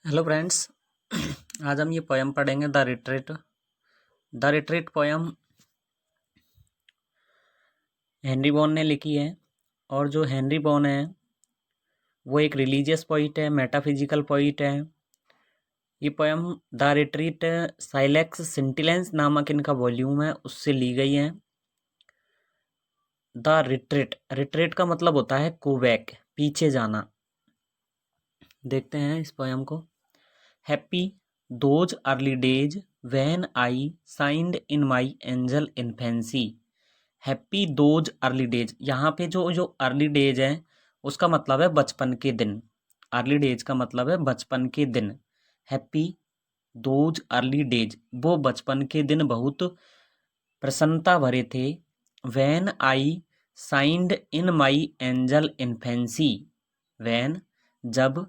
Hello friends. आज हम ये पोयम पढ़ेंगे the retreat. The retreat poem Henry Vaughan ने लिखी है। और जो हेनरी बॉन है वो एक रिलीजियस पोइट है, मेटाफिजिकल पोइट है। ये पोयम द रिट्रीट साइलेक्स सेंटिलेंस नामक इनका वॉल्यूम है, उससे ली गई है। द रिट्रीट, रिट्रीट का मतलब होता है गो बैक, पीछे जाना। देखते हैं इस पोयम को। Happy those early days when I shined in my angel infancy. Happy those early days, यहाँ पे जो जो अर्ली डेज है उसका मतलब है बचपन के दिन। अर्ली डेज का मतलब है बचपन के दिन। हैप्पी दोज अर्ली डेज, वो बचपन के दिन बहुत प्रसन्नता भरे थे। When I shined in my angel infancy, when जब,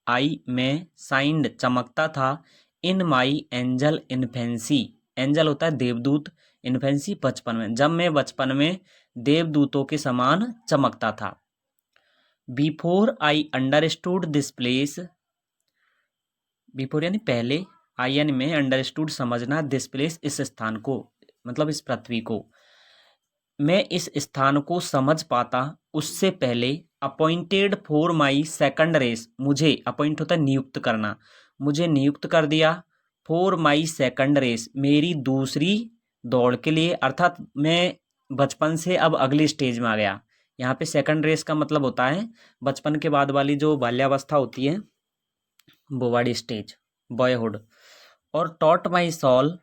आई में, साइंड चमकता था, in my angel infancy, angel होता है देवदूत, इन्फेंसी बचपन में, जब मैं बचपन में देवदूतों के समान चमकता था। Before I understood this place, before यानी पहले, आई यानी में, अंडरस्टूड समझना, दिस प्लेस इस स्थान को, मतलब इस पृथ्वी को, मैं इस स्थान को समझ पाता उससे पहले appointed for my second race, मुझे अपॉइंट होता है नियुक्त करना, मुझे नियुक्त कर दिया फॉर माई सेकंड रेस, मेरी दूसरी दौड़ के लिए, अर्थात मैं बचपन से अब अगली स्टेज में आ गया। यहाँ पे सेकंड रेस का मतलब होता है बचपन के बाद वाली जो बाल्यावस्था होती है, वो वाली स्टेज, बॉयहुड। और taught my soul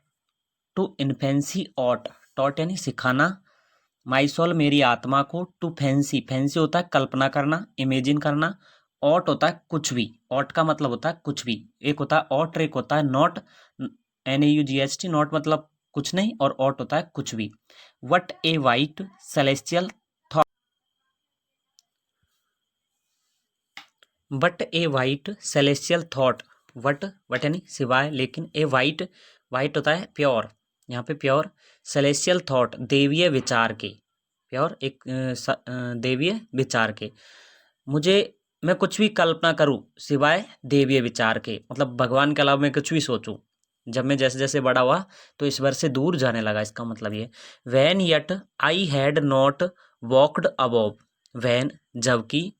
to infancy aught, taught यानी सिखाना, माई सोल मेरी आत्मा को, टू फैंसी, फैंसी होता है कल्पना करना, इमेजिन करना, ऑट होता है कुछ भी, ऑट का मतलब होता है कुछ भी, एक होता है ऑट, एक होता है नॉट, NAUGHT, नॉट मतलब कुछ नहीं, और ऑट होता है कुछ भी। What A white celestial thought, what A white celestial thought, what, what यानी सिवाय, लेकिन ए वाइट, वाइट होता है प्योर, यहाँ पे प्योर, सेलेस्टियल थॉट देवीय विचार के, प्योर एक देवीय विचार के, मुझे, मैं कुछ भी कल्पना करूं सिवाय देवीय विचार के, मतलब भगवान के अलावा मैं कुछ भी सोचूं। जब मैं जैसे जैसे बड़ा हुआ तो ईश्वर से दूर जाने लगा, इसका मतलब ये। When yet I had not walked above, when जबकि,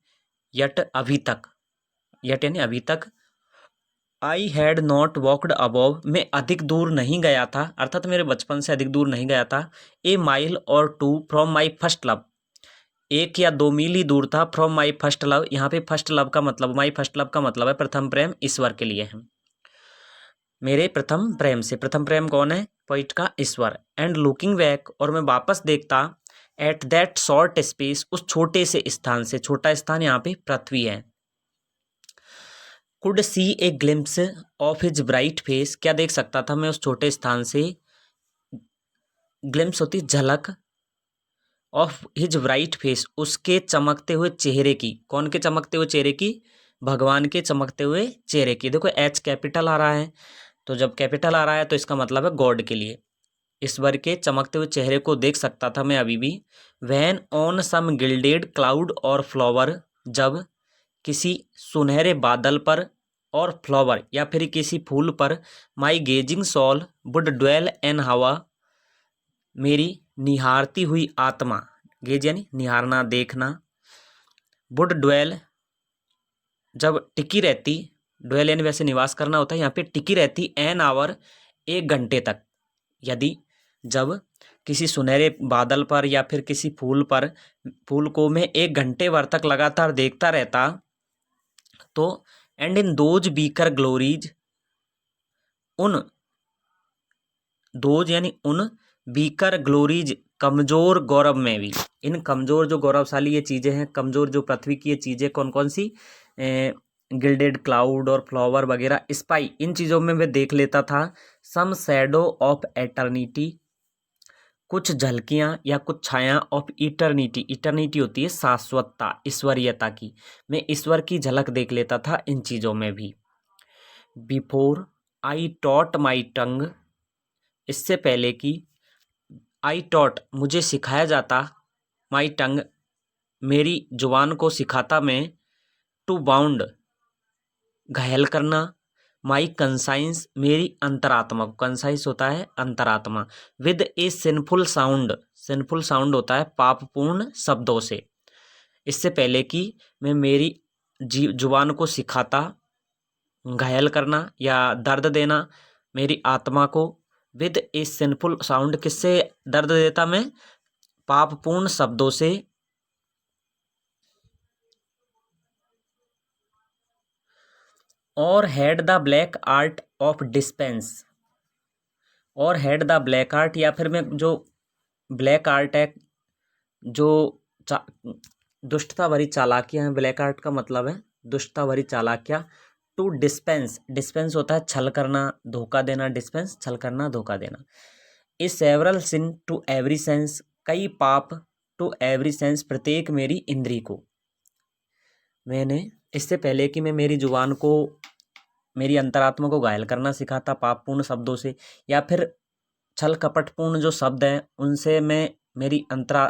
यट अभी तक, यट यानी अभी तक, I had not walked above मैं अधिक दूर नहीं गया था, अर्थात मेरे बचपन से अधिक दूर नहीं गया था, a mile or two from my first love, एक या 2 मील ही दूर था, फ्रॉम माई फर्स्ट लव, यहाँ पे फर्स्ट लव का मतलब, माई फर्स्ट लव का मतलब है प्रथम प्रेम, ईश्वर के लिए है, मेरे प्रथम प्रेम से। प्रथम प्रेम कौन है? पोइट का ईश्वर। एंड लुकिंग बैक, और मैं वापस देखता, एट दैट शॉर्ट स्पेस, उस छोटे से स्थान से, छोटा स्थान यहाँ पे पृथ्वी है। Could see a glimpse of his bright face, क्या देख सकता था मैं उस छोटे स्थान से? ग्लिम्स होती झलक, ऑफ हिज ब्राइट फेस, उसके चमकते हुए चेहरे की। कौन के चमकते हुए चेहरे की? भगवान के चमकते हुए चेहरे की। देखो एच कैपिटल आ रहा है, तो जब कैपिटल आ रहा है तो इसका मतलब है गॉड के लिए। ईश्वर के चमकते हुए चेहरे को देख सकता था मैं अभी भी। When on some gilded cloud or flower, जब किसी सुनहरे बादल पर और फ्लावर या फिर किसी फूल पर, my gazing soul would dwell an hour, मेरी निहारती हुई आत्मा, गेज यानी निहारना, देखना, वुड ड्वेल जब टिकी रहती, ड्वेल यानी वैसे निवास करना होता है, यहाँ पे टिकी रहती, एन आवर 1 घंटे तक, यदि, जब किसी सुनहरे बादल पर या फिर किसी फूल पर, फूल को मैं 1 घंटे भर तक लगातार देखता रहता, तो and in those weaker glories, उन, दोज यानी उन, बीकर ग्लोरीज कमजोर गौरव में भी, इन कमजोर जो गौरवशाली ये चीजें हैं, कमजोर जो पृथ्वी की ये चीजें कौन कौन सी, गिल्डेड क्लाउड और फ्लावर वगैरह, स्पाई, इन चीजों में मैं देख लेता था, सम शैडो ऑफ एटर्निटी, कुछ झलकियां या कुछ छाया, ऑफ इटर्निटी, इटर्निटी होती है शाश्वतता, ईश्वरीयता की, मैं ईश्वर की झलक देख लेता था इन चीजों में भी। बिफोर आई टॉट माई टंग, इससे पहले कि, आई टॉट मुझे सिखाया जाता, माई टंग मेरी जुबान को सिखाता मैं, टू बाउंड घायल करना। माई कंसाइंस, मेरी अंतरात्मा को, कंसाइंस होता है अंतरात्मा। With A sinful sound, sinful sound होता है पापपूर्ण शब्दों से। इससे पहले कि मैं मेरी जुबान को सिखाता घायल करना या दर्द देना मेरी आत्मा को। विद ए सिंफुल साउंड, किससे दर्द देता मैं? पापपूर्ण शब्दों से। और had the black art of dispense, और हैड द ब्लैक आर्ट, या फिर मैं जो ब्लैक आर्ट है, जो दुष्टता भरी चालाकियां हैं, ब्लैक आर्ट का मतलब है दुष्टता भरी चालाकियां। टू डिस्पेंस, डिस्पेंस होता है छल करना, धोखा देना, डिस्पेंस छल करना, धोखा देना। A several sin to every sense, कई पाप टू एवरी सेंस, प्रत्येक मेरी इंद्री को। मैंने इससे पहले कि मैं मेरी जुबान को, मेरी अंतरात्मा को घायल करना सिखाता पापपूर्ण शब्दों से, या फिर छल कपटपूर्ण जो शब्द हैं उनसे मैं मेरी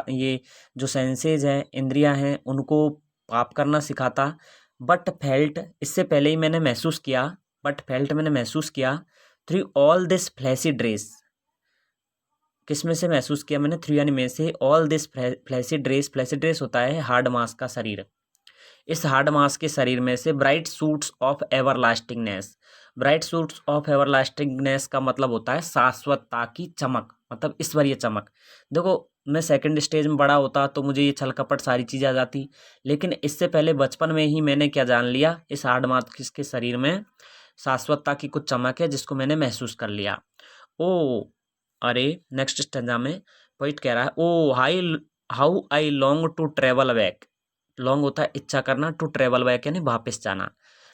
ये जो सेंसेज हैं, इंद्रियां हैं, उनको पाप करना सिखाता। बट फेल्ट, इससे पहले ही मैंने महसूस किया, बट फेल्ट मैंने महसूस किया, through all this fleshly dress, किस में से महसूस किया मैंने? थ्रू यानी में से, all this fleshly dress, fleshly dress होता है हार्ड मास का शरीर। इस हार्ड मास के शरीर में से bright shoots of everlastingness, bright shoots of everlastingness का मतलब होता है शाश्वतता की चमक, मतलब ईश्वरीय चमक। देखो मैं सेकंड स्टेज में बड़ा होता तो मुझे ये छल कपट सारी चीज़ें आ जाती, लेकिन इससे पहले बचपन में ही मैंने क्या जान लिया, इस हार्ड मास के शरीर में शाश्वतता की कुछ चमक है जिसको मैंने महसूस कर लिया। ओ अरे नेक्स्ट स्टेंजा में पोइट कह रहा है, O high how I long to travel back, long होता है इच्छा करना, टू ट्रेवल बैक यानी वापस जाना,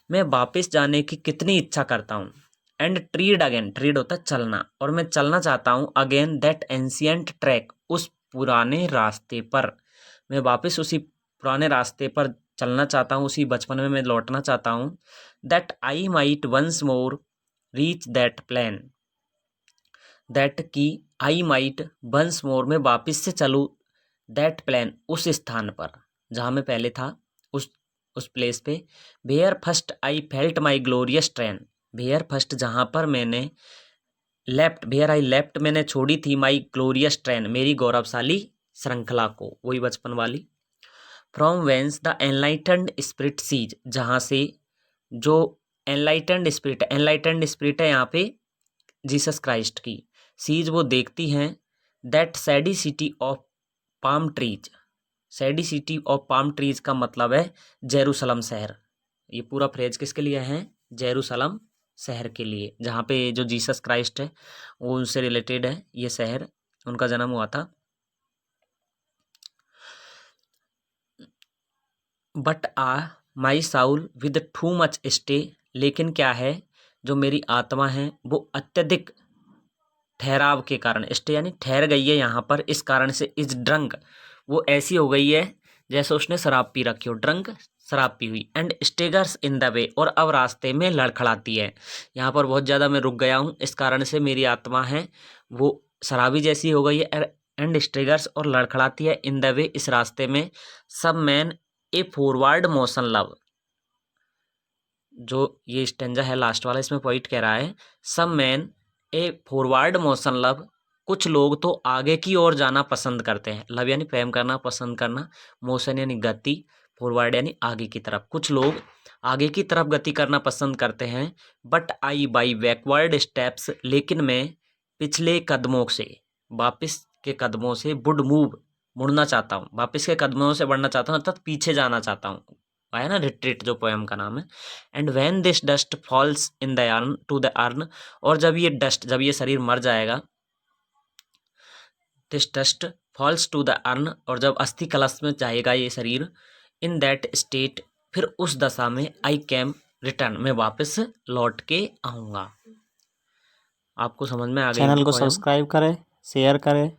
मैं वापस जाने की कितनी इच्छा करता हूँ। एंड ट्रीड अगेन, ट्रीड होता है चलना, और मैं चलना चाहता हूँ अगेन दैट एंशियंट ट्रैक, उस पुराने रास्ते पर, मैं वापस उसी पुराने रास्ते पर चलना चाहता हूँ, उसी बचपन में मैं लौटना चाहता हूँ। That I might once more reach that plain, that की आई माइट वंस मोर, मैं वापस से चलूँ दैट प्लान, उस स्थान पर जहाँ मैं पहले था, उस प्लेस पे। Where first I felt my glorious train, where first जहाँ पर मैंने लेफ्ट, वेयर आई लेफ्ट मैंने छोड़ी थी माई ग्लोरियस ट्रेन, मेरी गौरवशाली श्रृंखला को, वही बचपन वाली। From whence the enlightened spirit sees, जहाँ से जो एनलाइटेंड स्पिरिट, एनलाइटेंड स्पिरिट है यहाँ पे जीसस क्राइस्ट की, सीज वो देखती हैं, that सैडी city of palm trees, सैडी city of palm trees का मतलब है जेरूसलम शहर। ये पूरा फ्रेज किसके लिए है? जेरूसलम शहर के लिए, जहाँ पे जो जीसस क्राइस्ट है वो उनसे रिलेटेड है, ये शहर उनका जन्म हुआ था। But my Saul with too much stay, लेकिन क्या है, जो मेरी आत्मा है वो अत्यधिक ठहराव के कारण, स्टे यानी ठहर गई है यहाँ पर, इस कारण से इज ड्रंक, वो ऐसी हो गई है जैसे उसने शराब पी रखी हो, ड्रंक शराब पी हुई। एंड स्टेगर्स इन द वे, और अब रास्ते में लड़खड़ाती है, यहाँ पर बहुत ज़्यादा मैं रुक गया हूँ, इस कारण से मेरी आत्मा है वो शराबी जैसी हो गई है। एंड स्टेगर्स, और लड़खड़ाती है, इन द वे इस रास्ते में। सब मैन ए फॉरवर्ड मोशन लव, जो ये स्टेंजा है लास्ट वाला, इसमें पॉइंट कह रहा है, सब मैन ए फॉरवर्ड मोशन लव, कुछ लोग तो आगे की ओर जाना पसंद करते हैं, लव यानी प्रेम करना, पसंद करना, मोशन यानी गति, फॉरवर्ड यानी आगे की तरफ, कुछ लोग आगे की तरफ गति करना पसंद करते हैं। But I by backward steps, लेकिन मैं पिछले कदमों से, वापस के कदमों से, वुड मूव मुड़ना चाहता हूँ, वापस के कदमों से बढ़ना चाहता हूँ, अर्थात पीछे जाना चाहता हूँ, आया ना रिट्रीट जो पोएम का नाम है। And when this dust falls in the urn to the urn, और जब ये डस्ट, जब ये शरीर मर जाएगा, this dust falls to the urn, और जब अस्थि कलश में जाएगा ये शरीर, इन दैट स्टेट, फिर उस दशा में आई कैम रिटर्न, मैं वापस लौट के आऊँगा। आपको समझ में आ गई चैनल होगी को पोएम। सब्सक्राइब करें, शेयर करें